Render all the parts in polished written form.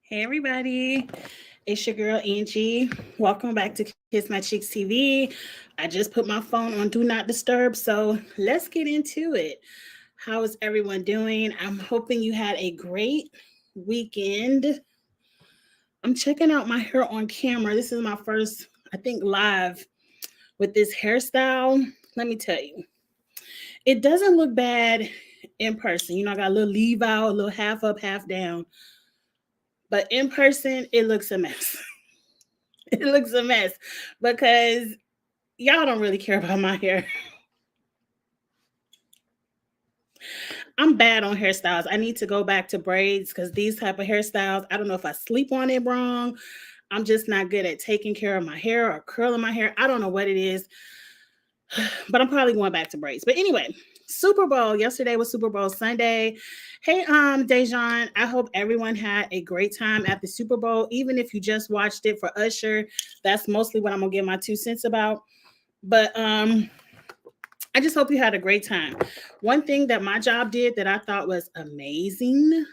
Hey everybody, it's your girl Angie. Welcome back to Kiss My Cheeks TV. I just put my phone on Do Not Disturb, so let's get into it. How is everyone doing? I'm hoping you had a great weekend. I'm checking out my hair on camera. This is my first, I think, live with this hairstyle. Let me tell you, it doesn't look bad in person. I got a little leave out, a little half up, half down. But in person, it looks a mess. It looks a mess because y'all don't really care about my hair. I'm bad on hairstyles. I need to go back to braids because these type of hairstyles, I don't know if I sleep on it wrong. I'm just not good at taking care of my hair or curling my hair. I don't know what it is, but I'm probably going back to braids. But anyway, Super Bowl. Yesterday was Super Bowl Sunday. Hey, Dejan, I hope everyone had a great time at the Super Bowl. Even if you just watched it for Usher, that's mostly what I'm gonna give my 2 cents about. But I just hope you had a great time. One thing that my job did that I thought was amazing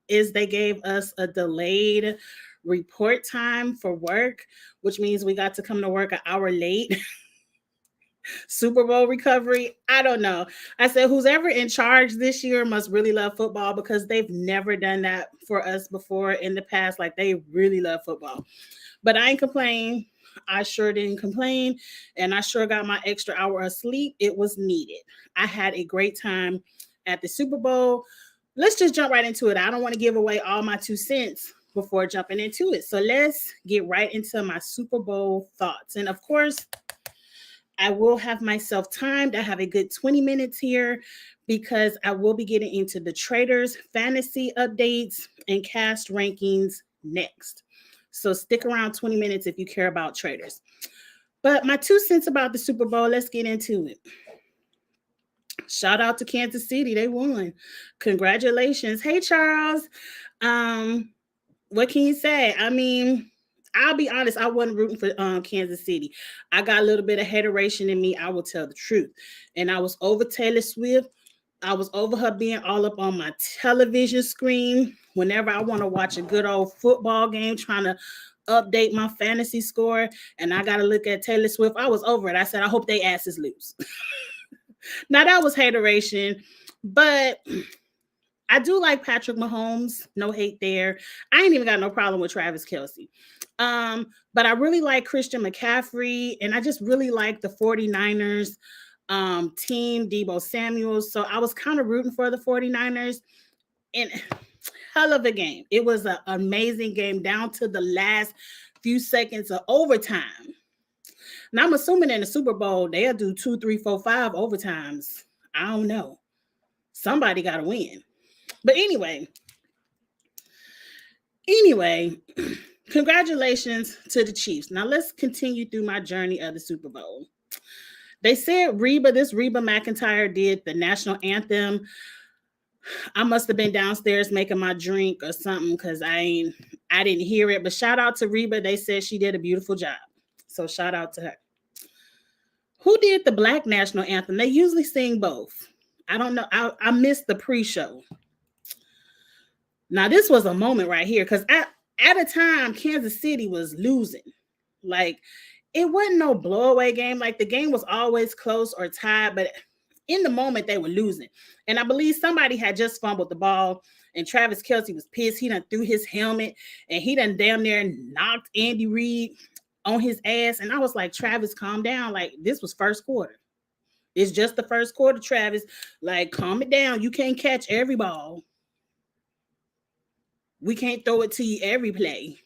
is they gave us a delayed report time for work, which means we got to come to work an hour late. Super Bowl recovery. I don't know. I said, who's ever in charge this year must really love football because they've never done that for us before in the past. Like, they really love football. But I ain't complaining. I sure didn't complain. And I sure got my extra hour of sleep. It was needed. I had a great time at the Super Bowl. Let's just jump right into it. I don't want to give away all my 2 cents before jumping into it. So let's get right into my Super Bowl thoughts. And of course, I will have myself timed. I have a good 20 minutes here because I will be getting into the traders, fantasy updates, and cast rankings next. So stick around 20 minutes if you care about traders. But my 2 cents about the Super Bowl, let's get into it. Shout out to Kansas City. They won. Congratulations. Hey, Charles. What can you say? I mean, I'll be honest, I wasn't rooting for Kansas City. I got a little bit of hateration in me. I will tell the truth. And I was over Taylor Swift. I was over her being all up on my television screen whenever I want to watch a good old football game, trying to update my fantasy score. And I got to look at Taylor Swift. I was over it. I said, I hope they asses lose. Now, that was hateration, but I do like Patrick Mahomes. No hate there. I ain't even got no problem with Travis Kelce. But I really like Christian McCaffrey, and I just really like the 49ers team, Debo Samuels. So I was kind of rooting for the 49ers. And hell of a game. It was an amazing game down to the last few seconds of overtime. Now I'm assuming in the Super Bowl, they'll do 2, 3, 4, 5 overtimes. I don't know. Somebody got to win. But anyway, congratulations to the Chiefs. Now let's continue through my journey of the Super Bowl. They said Reba McEntire did the national anthem. I must have been downstairs making my drink or something because I didn't hear it. But shout out to Reba. They said she did a beautiful job. So shout out to her. Who did the Black national anthem? They usually sing both. I don't know. I missed the pre-show. Now, this was a moment right here because at a time, Kansas City was losing. Like, it wasn't no blowaway game. Like, the game was always close or tied, but in the moment, they were losing. And I believe somebody had just fumbled the ball, and Travis Kelce was pissed. He done threw his helmet, and he done damn near knocked Andy Reid on his ass. And I was like, Travis, calm down. Like, this was first quarter. It's just the first quarter, Travis. Like, calm it down. You can't catch every ball. We can't throw it to you every play.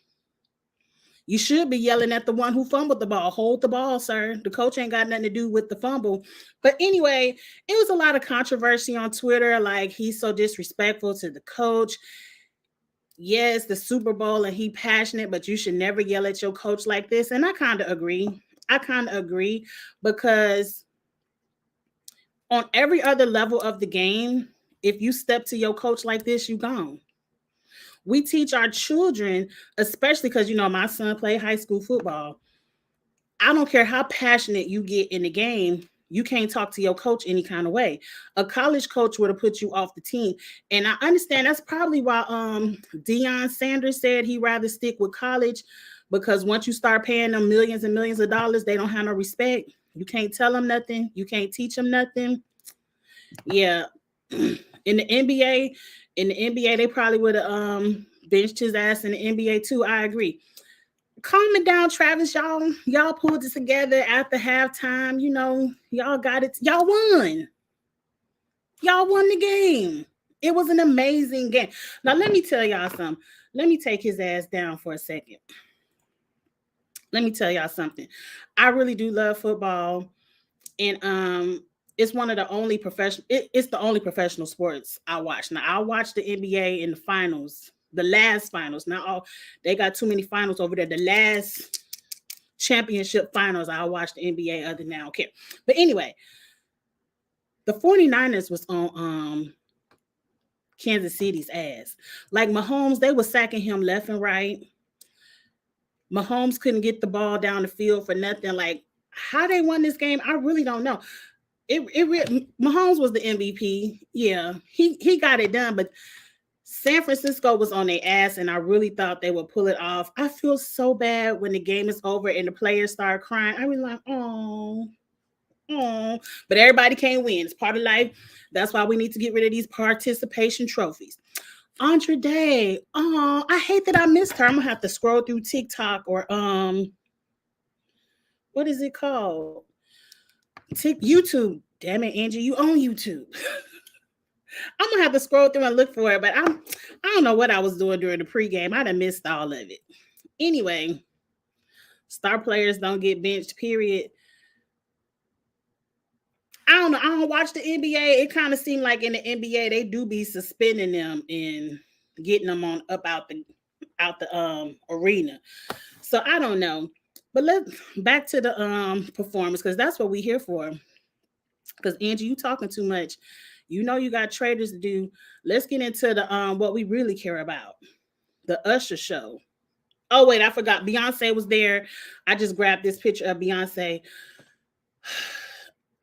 You should be yelling at the one who fumbled the ball. Hold the ball, sir. The coach ain't got nothing to do with the fumble. But anyway, it was a lot of controversy on Twitter. Like, he's so disrespectful to the coach. Yes, the Super Bowl and he passionate, but you should never yell at your coach like this. And I kind of agree. Because on every other level of the game, if you step to your coach like this, you gone. We teach our children, especially because, my son played high school football. I don't care how passionate you get in the game. You can't talk to your coach any kind of way. A college coach would have put you off the team. And I understand that's probably why Deion Sanders said he'd rather stick with college, because once you start paying them millions and millions of dollars, they don't have no respect. You can't tell them nothing. You can't teach them nothing. Yeah. In the NBA, they probably would have benched his ass in the NBA too. I agree. Calm it down, Travis. Y'all pulled it together after halftime. You know, y'all got it. Y'all won. Y'all won the game. It was an amazing game. Now let me tell y'all something. Let me take his ass down for a second. Let me tell y'all something. I really do love football, and it's one of the only professional. It's the only professional sports I watch. Now I watch the NBA in the finals, the last finals. Not all. They got too many finals over there. The last championship finals, I watch the NBA. Other than that, I don't care. But anyway, the 49ers was on Kansas City's ass. Like Mahomes, they were sacking him left and right. Mahomes couldn't get the ball down the field for nothing. Like, how they won this game, I really don't know. Mahomes was the MVP. Yeah, he got it done, but San Francisco was on their ass, and I really thought they would pull it off. I feel so bad when the game is over and the players start crying. I was like, oh, but everybody can't win. It's part of life. That's why we need to get rid of these participation trophies. Andre Day, oh, I hate that I missed her. I'm gonna have to scroll through TikTok or what is it called? YouTube. Damn it, Angie, you own YouTube. I'm gonna have to scroll through and look for it, but I don't know what I was doing during the pregame. I done missed all of it. Anyway, star players don't get benched, period. I don't know. I don't watch the NBA. It kind of seemed like in the NBA they do be suspending them and getting them on up out the arena. So I don't know. But let's back to the performance, because that's what we here for. Because Angie, you talking too much. You know you got traders to do. Let's get into the what we really care about. The Usher show. Oh wait, I forgot. Beyonce was there. I just grabbed this picture of Beyonce.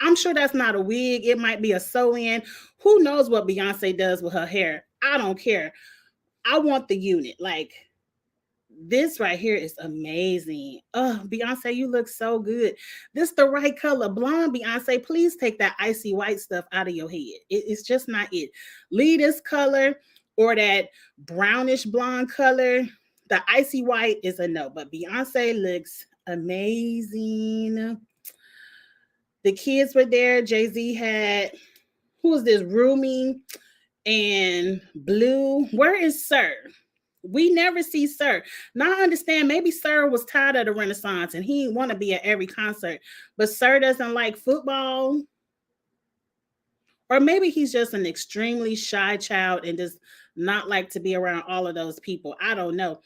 I'm sure that's not a wig. It might be a sew-in. Who knows what Beyonce does with her hair? I don't care. I want the unit. Like, this right here is amazing. Oh, Beyonce, you look so good. This the right color. Blonde Beyonce, please take that icy white stuff out of your head. It's just not it. Leave this color or that brownish blonde color. The icy white is a no, but Beyonce looks amazing. The kids were there. Jay-Z had, who is this? Rumi and Blue. Where is Sir? We never see Sir. Now I understand maybe Sir was tired of the Renaissance and he didn't want to be at every concert, but Sir doesn't like football. Or maybe he's just an extremely shy child and does not like to be around all of those people. I don't know.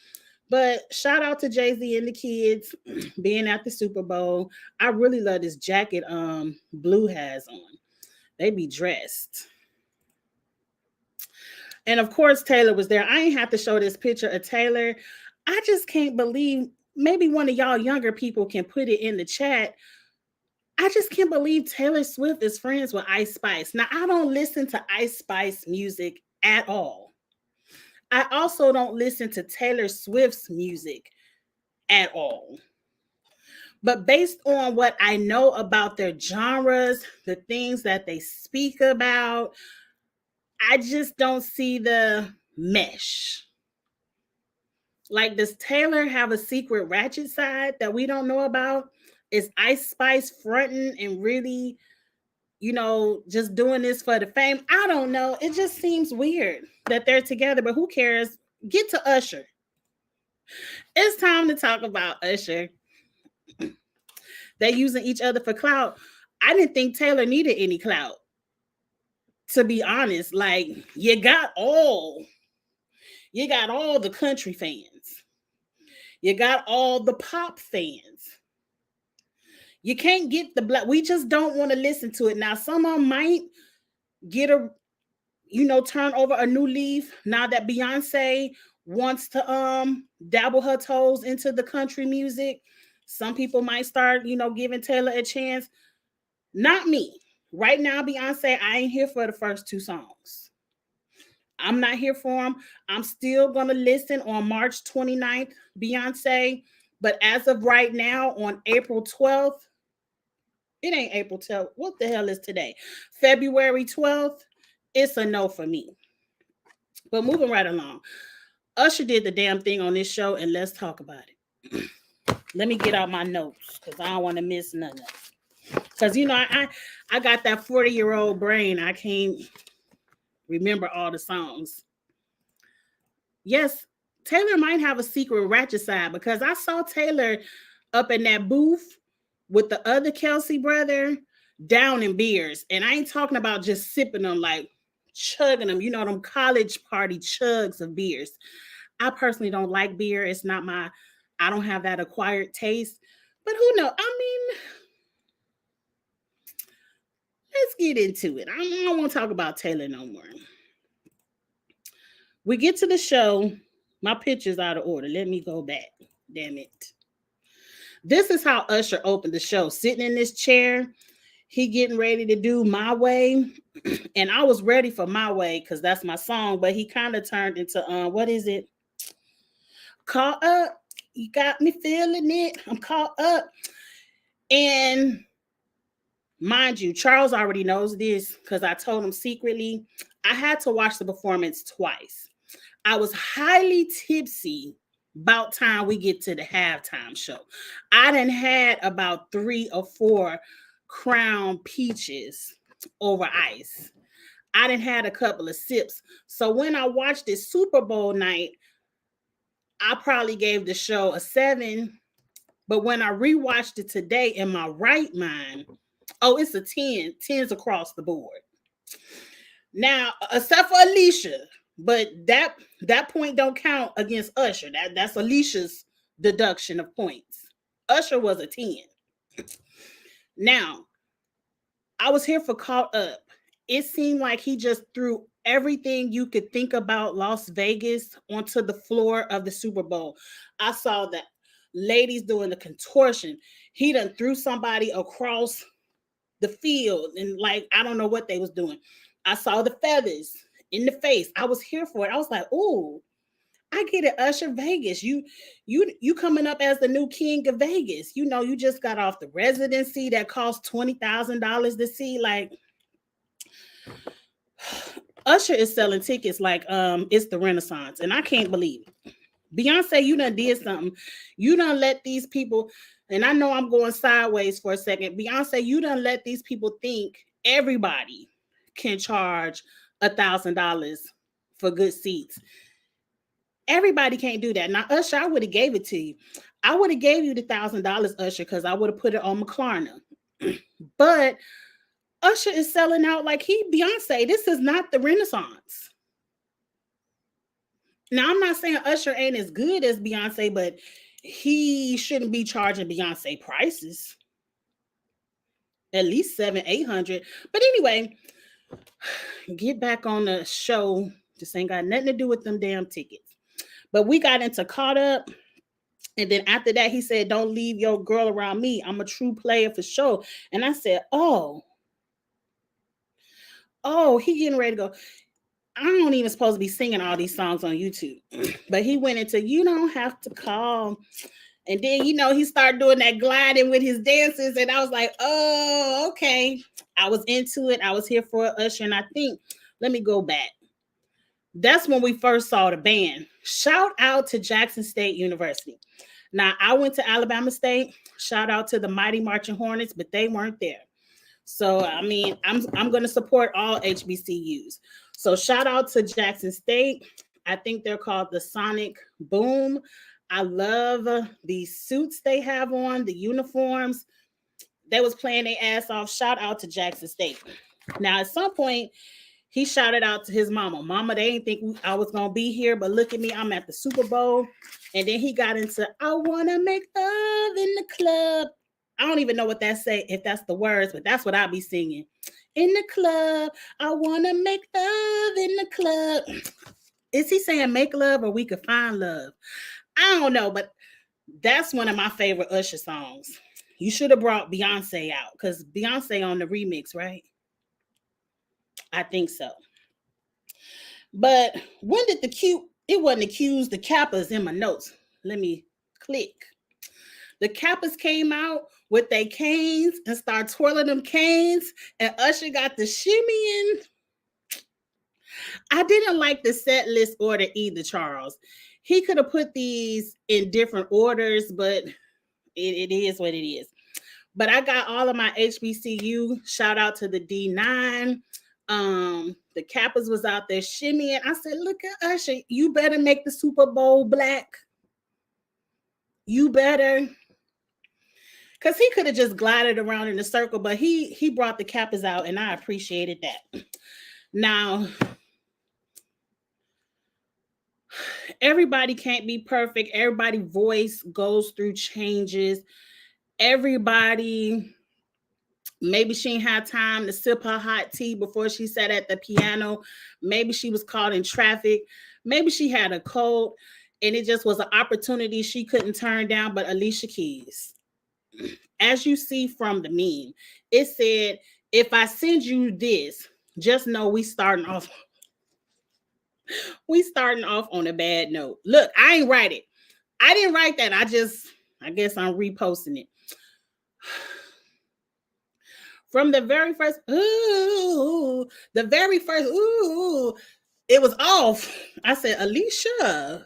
But shout out to Jay-Z and the kids being at the Super Bowl. I really love this jacket Blue has on. They be dressed. And of course, Taylor was there. I ain't have to show this picture of Taylor. I just can't believe, maybe one of y'all younger people can put it in the chat. I just can't believe Taylor Swift is friends with Ice Spice. Now, I don't listen to Ice Spice music at all. I also don't listen to Taylor Swift's music at all. But based on what I know about their genres, the things that they speak about, I just don't see the mesh. Like, does Taylor have a secret ratchet side that we don't know about? Is Ice Spice fronting and really, just doing this for the fame? I don't know. It just seems weird that they're together, but who cares? Get to Usher. It's time to talk about Usher. They're using each other for clout. I didn't think Taylor needed any clout, to be honest. Like, you got all the country fans. You got all the pop fans. You can't get the black. We just don't want to listen to it. Now, someone might get turn over a new leaf now that Beyonce wants to dabble her toes into the country music. Some people might start, giving Taylor a chance. Not me. Right now, Beyonce, I ain't here for the first two songs. I'm not here for them. I'm still going to listen on March 29th, Beyonce. But as of right now, on April 12th, it ain't April 12th. What the hell is today? February 12th, it's a no for me. But moving right along, Usher did the damn thing on this show, and let's talk about it. Let me get out my notes because I don't want to miss none of it. Because, you know, I got that 40-year-old brain. I can't remember all the songs. Yes, Taylor might have a secret ratchet side because I saw Taylor up in that booth with the other Kelsey brother down in beers. And I ain't talking about just sipping them, like chugging them, you know, them college party chugs of beers. I personally don't like beer. It's not I don't have that acquired taste. But who knows? I mean, let's get into it. I don't want to talk about Taylor no more. We get to the show. My picture's out of order. Let me go back. Damn it. This is how Usher opened the show. Sitting in this chair, he getting ready to do My Way. And I was ready for My Way because that's my song. But he kind of turned into, what is it? Caught Up. You got me feeling it. I'm caught up. And mind you, Charles already knows this because I told him secretly. I had to watch the performance twice. I was highly tipsy about time we get to the halftime show. I done had about 3 or 4 Crown Peaches over ice. I done had a couple of sips. So when I watched this Super Bowl night, I probably gave the show a 7. But when I rewatched it today in my right mind, oh, it's a 10. 10s across the board. Now, except for Alicia, but that point don't count against Usher. That's Alicia's deduction of points. Usher was a 10. Now, I was here for Caught Up. It seemed like he just threw everything you could think about Las Vegas onto the floor of the Super Bowl. I saw the ladies doing the contortion. He done threw somebody across the field and like I don't know what they was doing. I saw the feathers in the face. I was here for it. I was like, "Ooh, I get it, Usher. Vegas. You coming up as the new king of Vegas. You know, you just got off the residency that cost $20,000 to see. Like, Usher is selling tickets like it's the Renaissance, and I can't believe it. Beyonce, you done did something. You done let these people, and I know I'm going sideways for a second. Beyonce, you done let these people think everybody can charge $1,000 for good seats. Everybody can't do that. Now, Usher, I would have gave it to you. I would have gave you the $1,000, Usher, because I would have put it on McLaren. But Usher is selling out like Beyonce. This is not the Renaissance. Now, I'm not saying Usher ain't as good as Beyonce, but he shouldn't be charging Beyonce prices. At least 700-800. But anyway, get back on the show. This ain't got nothing to do with them damn tickets. But we got into Caught Up. And then after that, he said, "Don't leave your girl around me. I'm a true player for sure." And I said, oh, he getting ready to go. I don't even supposed to be singing all these songs on YouTube. But he went into "You Don't Have to Call." And then, he started doing that gliding with his dances. And I was like, oh, okay. I was into it. I was here for Usher. And I think, let me go back. That's when we first saw the band. Shout out to Jackson State University. Now, I went to Alabama State. Shout out to the Mighty Marching Hornets, but they weren't there. So, I mean, I'm going to support all HBCUs. So, shout out to Jackson State. I think they're called the Sonic Boom. I love the suits they have on, the uniforms. They was playing their ass off. Shout out to Jackson State. Now, at some point, he shouted out to his mama. Mama, they didn't think I was going to be here, but look at me. I'm at the Super Bowl. And then he got into, "I want to make love in the club." I don't even know what that say, if that's the words, but that's what I'll be singing. "In the club, I want to make love in the club." Is he saying make love or we could find love? I don't know, but that's one of my favorite Usher songs. You should have brought Beyonce out because Beyonce on the remix, right? I think so. But when did the Q? It wasn't the Q's, the Kappas in my notes. Let me click. The Kappas came out with their canes and start twirling them canes, and Usher got the shimmying. I didn't like the set list order either, Charles. He could have put these in different orders, but it is what it is. But I got all of my HBCU. Shout out to the D9. The Kappas was out there shimmying. I said, look at Usher. You better make the Super Bowl black. You better. Because he could have just glided around in a circle, but he brought the Kappas out, and I appreciated that. Now, everybody can't be perfect. Everybody's voice goes through changes. Everybody, maybe she ain't had time to sip her hot tea before she sat at the piano. Maybe she was caught in traffic. Maybe she had a cold, and it just was an opportunity she couldn't turn down. But Alicia Keys, as you see from the meme, it said, if I send you this, just know we starting off on a bad note. Look, I ain't write it. I didn't write that. I guess I'm reposting it. From the very first, ooh, it was off. I said, Alicia.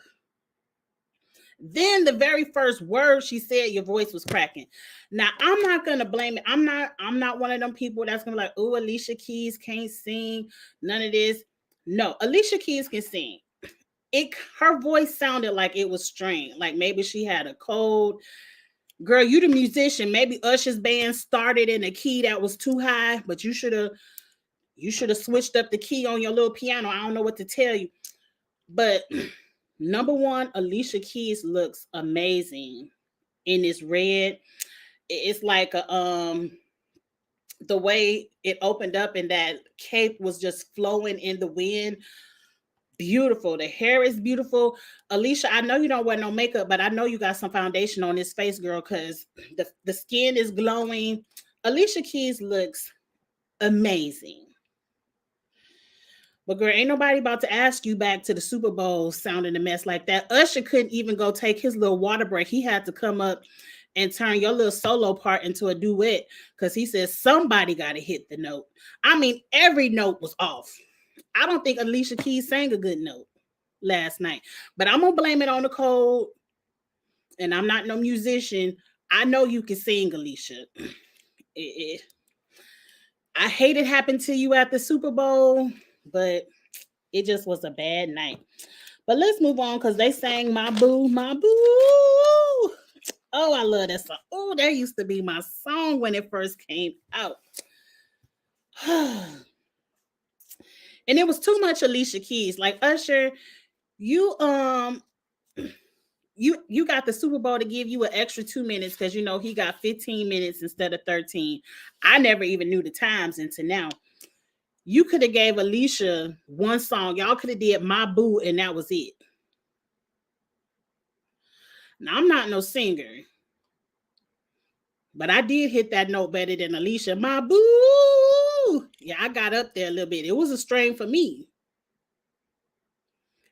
Then the very first word she said, your voice was cracking. Now, I'm not gonna blame it. I'm not one of them people that's gonna be like, oh, Alicia Keys can't sing, none of this. No, Alicia Keys can sing. Her voice sounded like it was strained, like maybe she had a cold. Girl, you the musician. Maybe Usher's band started in a key that was too high, but you should have switched up the key on your little piano. I don't know what to tell you. But number one, Alicia Keys looks amazing in this red. It's like the way it opened up and that cape was just flowing in the wind. Beautiful. The hair is beautiful. Alicia, I know you don't wear no makeup, but I know you got some foundation on this face, girl, because the skin is glowing. Alicia Keys looks amazing. But girl, ain't nobody about to ask you back to the Super Bowl sounding a mess like that. Usher couldn't even go take his little water break. He had to come up and turn your little solo part into a duet because he says somebody got to hit the note. I mean, every note was off. I don't think Alicia Keys sang a good note last night, but I'm going to blame it on the cold, and I'm not no musician. I know you can sing, Alicia. I hate it happened to you at the Super Bowl, but it just was a bad night. But let's move on because they sang My Boo, My Boo. Oh, I love that song. Oh, that used to be my song when it first came out. And it was too much Alicia Keys. Like, Usher, you got the Super Bowl to give you an extra 2 minutes because you know he got 15 minutes instead of 13. I never even knew the times until now. You could have gave Alicia one song. Y'all could have did My Boo and that was it. Now, I'm not no singer, but I did hit that note better than Alicia. My boo. Yeah, I got up there a little bit. It was a strain for me.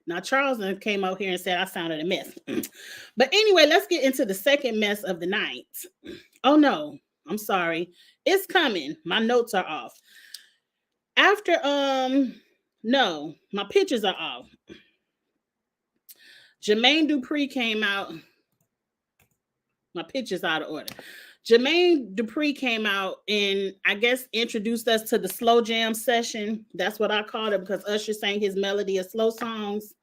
Now, Charles came out here and said I sounded a mess. But anyway, let's get into the second mess of the night. Oh, no. I'm sorry. It's coming. My notes are off. After, no, my pictures are off. Jermaine Dupri came out. My picture's out of order. Jermaine Dupri came out and I guess introduced us to the slow jam session. That's what I called it because Usher sang his melody of slow songs.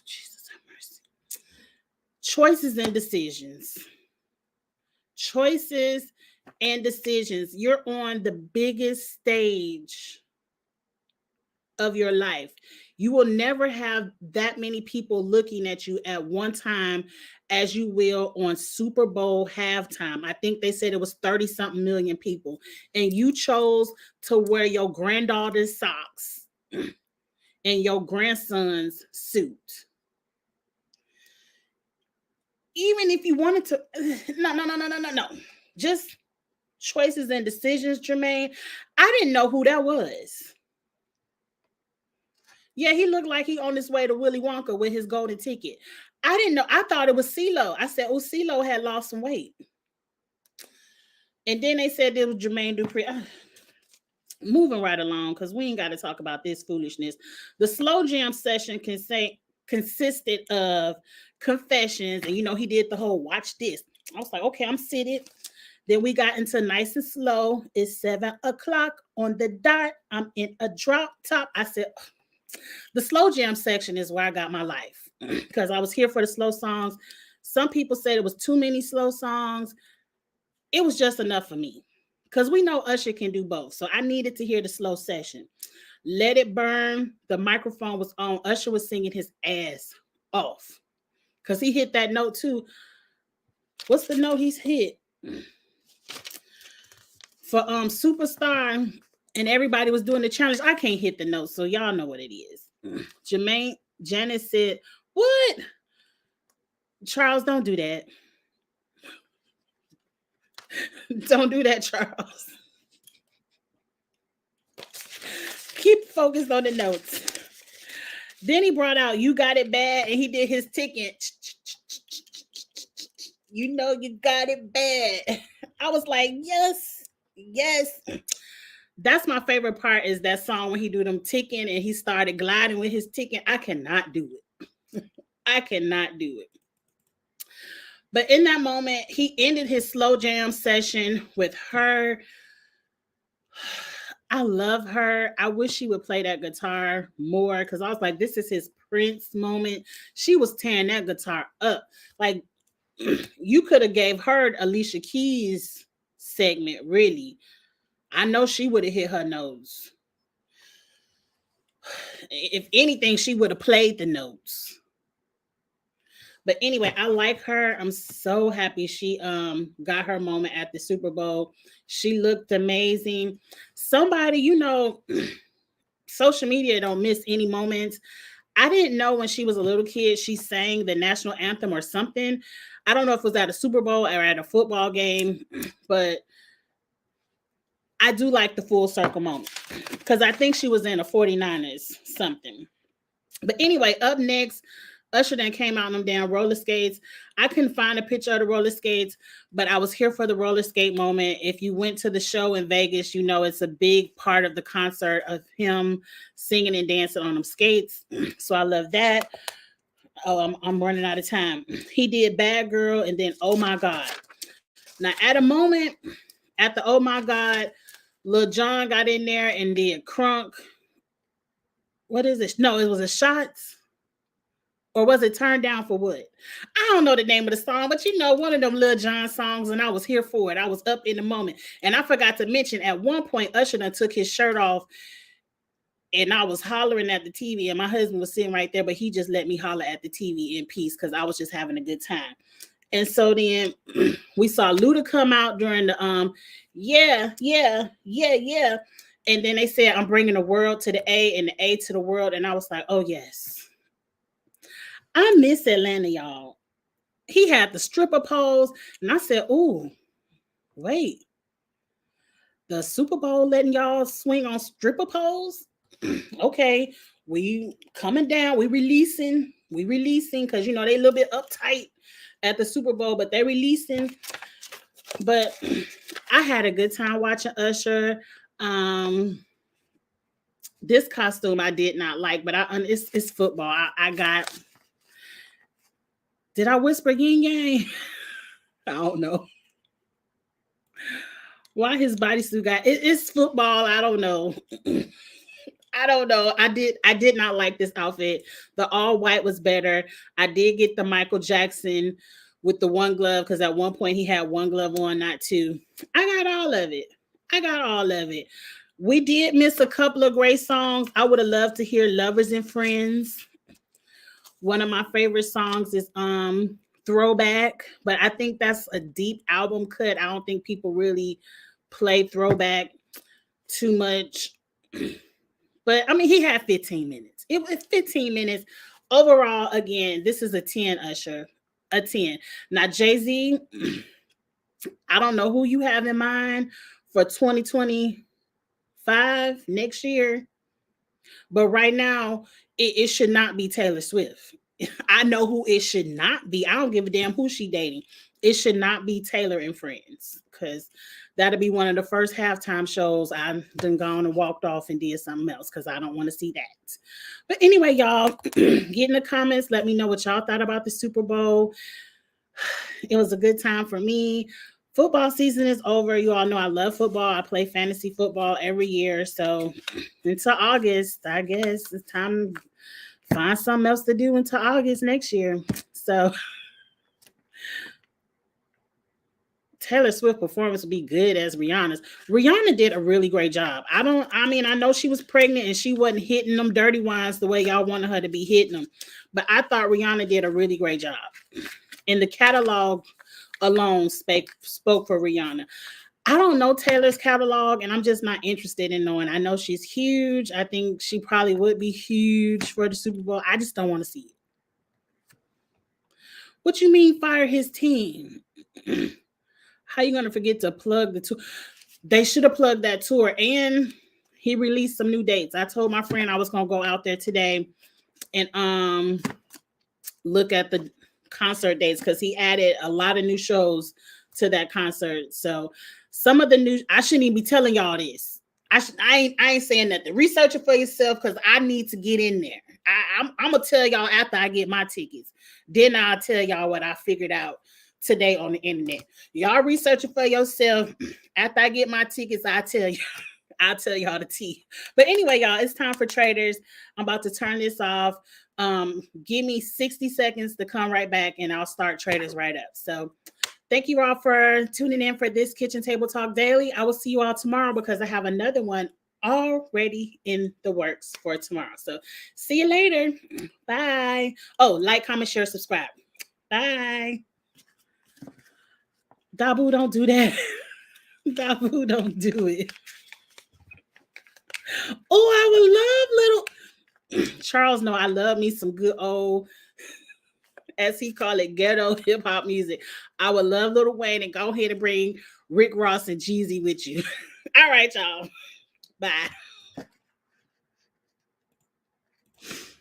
Jesus have mercy. Choices and decisions. Choices and decisions. You're on the biggest stage of your life. You will never have that many people looking at you at one time as you will on Super Bowl halftime. I think they said it was 30-something million people. And you chose to wear your granddaughter's socks and your grandson's suit. Even if you wanted to, no. Just choices and decisions, Jermaine. I didn't know who that was. Yeah, he looked like he on his way to Willy Wonka with his golden ticket. I didn't know. I thought it was CeeLo. I said, oh, CeeLo had lost some weight. And then they said it was Jermaine Dupri. Moving right along, because we ain't got to talk about this foolishness. The slow jam session consisted of confessions, and he did the whole watch this. I was like, okay, I'm seated. Then we got into nice and slow. It's 7:00 on the dot. I'm in a drop top. I said, the slow jam section is where I got my life because I was here for the slow songs. Some people said it was too many slow songs. It was just enough for me because we know Usher can do both. So I needed to hear the slow session. Let It Burn. The microphone was on. Usher was singing his ass off because he hit that note too. What's the note he's hit? For Superstar, and everybody was doing the challenge. I can't hit the note, so y'all know what it is. Janice said, what? Charles, don't do that. Don't do that, Charles. Keep focused on the notes. Then he brought out You Got It Bad, and he did his ticket. You know you got it bad. I was like, yes. That's my favorite part is that song when he do them ticking and he started gliding with his ticking. I cannot do it. I cannot do it. But in that moment, he ended his slow jam session with her. I love her. I wish she would play that guitar more because I was like, this is his Prince moment. She was tearing that guitar up. Like, you could have gave her Alicia Keys segment, really. I know she would have hit her nose. If anything, she would have played the notes. But anyway, I like her. I'm so happy she got her moment at the Super Bowl. She looked amazing. Somebody, social media don't miss any moments. I didn't know when she was a little kid, she sang the national anthem or something. I don't know if it was at a Super Bowl or at a football game, but I do like the full circle moment because I think she was in a 49ers something. But anyway, up next, Usher then came out on them damn roller skates. I couldn't find a picture of the roller skates, but I was here for the roller skate moment. If you went to the show in Vegas, it's a big part of the concert of him singing and dancing on them skates. So I love that. Oh, I'm running out of time. He did Bad Girl and then Oh My God. Now, at a moment, at the Oh My God, Lil Jon got in there and did Crunk. What is it? No, it was a Shots. Or was it Turned Down for What? I don't know the name of the song, but one of them Lil Jon songs, and I was here for it. I was up in the moment. And I forgot to mention, at one point, Usher done took his shirt off, and I was hollering at the TV, and my husband was sitting right there, but he just let me holler at the TV in peace because I was just having a good time. And so then we saw Luda come out during the yeah. And then they said, I'm bringing the world to the A and the A to the world. And I was like, oh, yes. I miss Atlanta, y'all. He had the stripper pose. And I said, oh, wait. The Super Bowl letting y'all swing on stripper pose? Okay. We coming down. We releasing because, they a little bit uptight at the Super Bowl, but they releasing. But I had a good time watching Usher. This costume I did not like, but it's football. I got. Did I whisper yin yang? I don't know. Why his bodysuit got it's football. I don't know. I don't know. I did not like this outfit. The all white was better. I did get the Michael Jackson with the one glove because at one point he had one glove on, not two. I got all of it. We did miss a couple of great songs. I would have loved to hear Lovers and Friends. One of my favorite songs is Throwback, but I think that's a deep album cut. I don't think people really play Throwback too much. But I mean, he had 15 minutes. It was 15 minutes. Overall, again, this is a 10, Usher. A 10. Now, Jay-Z, I don't know who you have in mind for 2025 next year, but right now, it should not be Taylor Swift. I know who it should not be. I don't give a damn who she dating. It should not be Taylor and Friends, because that'll be one of the first halftime shows I've done gone and walked off and did something else because I don't want to see that. But anyway, y'all, get in the comments. Let me know what y'all thought about the Super Bowl. It was a good time for me. Football season is over. You all know I love football. I play fantasy football every year. So until August, I guess it's time to find something else to do until August next year. So Taylor Swift performance would be good as Rihanna's. Rihanna did a really great job. I know she was pregnant and she wasn't hitting them dirty wines the way y'all wanted her to be hitting them. But I thought Rihanna did a really great job. And the catalog alone spoke for Rihanna. I don't know Taylor's catalog, and I'm just not interested in knowing. I know she's huge. I think she probably would be huge for the Super Bowl. I just don't want to see it. What you mean fire his team? How you gonna forget to plug the tour? They should have plugged that tour, and he released some new dates. I told my friend I was gonna go out there today and look at the concert dates because he added a lot of new shows to that concert. So some of the new, I shouldn't even be telling y'all this. I ain't saying nothing. Research it for yourself because I need to get in there. I'm gonna tell y'all after I get my tickets. Then I'll tell y'all what I figured out today on the internet. Y'all research it for yourself. After I get my tickets, I'll tell y'all the tea. But anyway, y'all, it's time for traders. I'm about to turn this off. Give me 60 seconds to come right back and I'll start traders right up. So thank you all for tuning in for this Kitchen Table Talk Daily. I will see you all tomorrow because I have another one already in the works for tomorrow. So see you later. Bye. Oh, like, comment, share, subscribe. Bye. Dabu, don't do that. Dabu, don't do it. Oh, I would love little Charles. No, I love me some good old, as he call it, ghetto hip hop music. I would love Lil Wayne, and go ahead and bring Rick Ross and Jeezy with you. All right, y'all. Bye.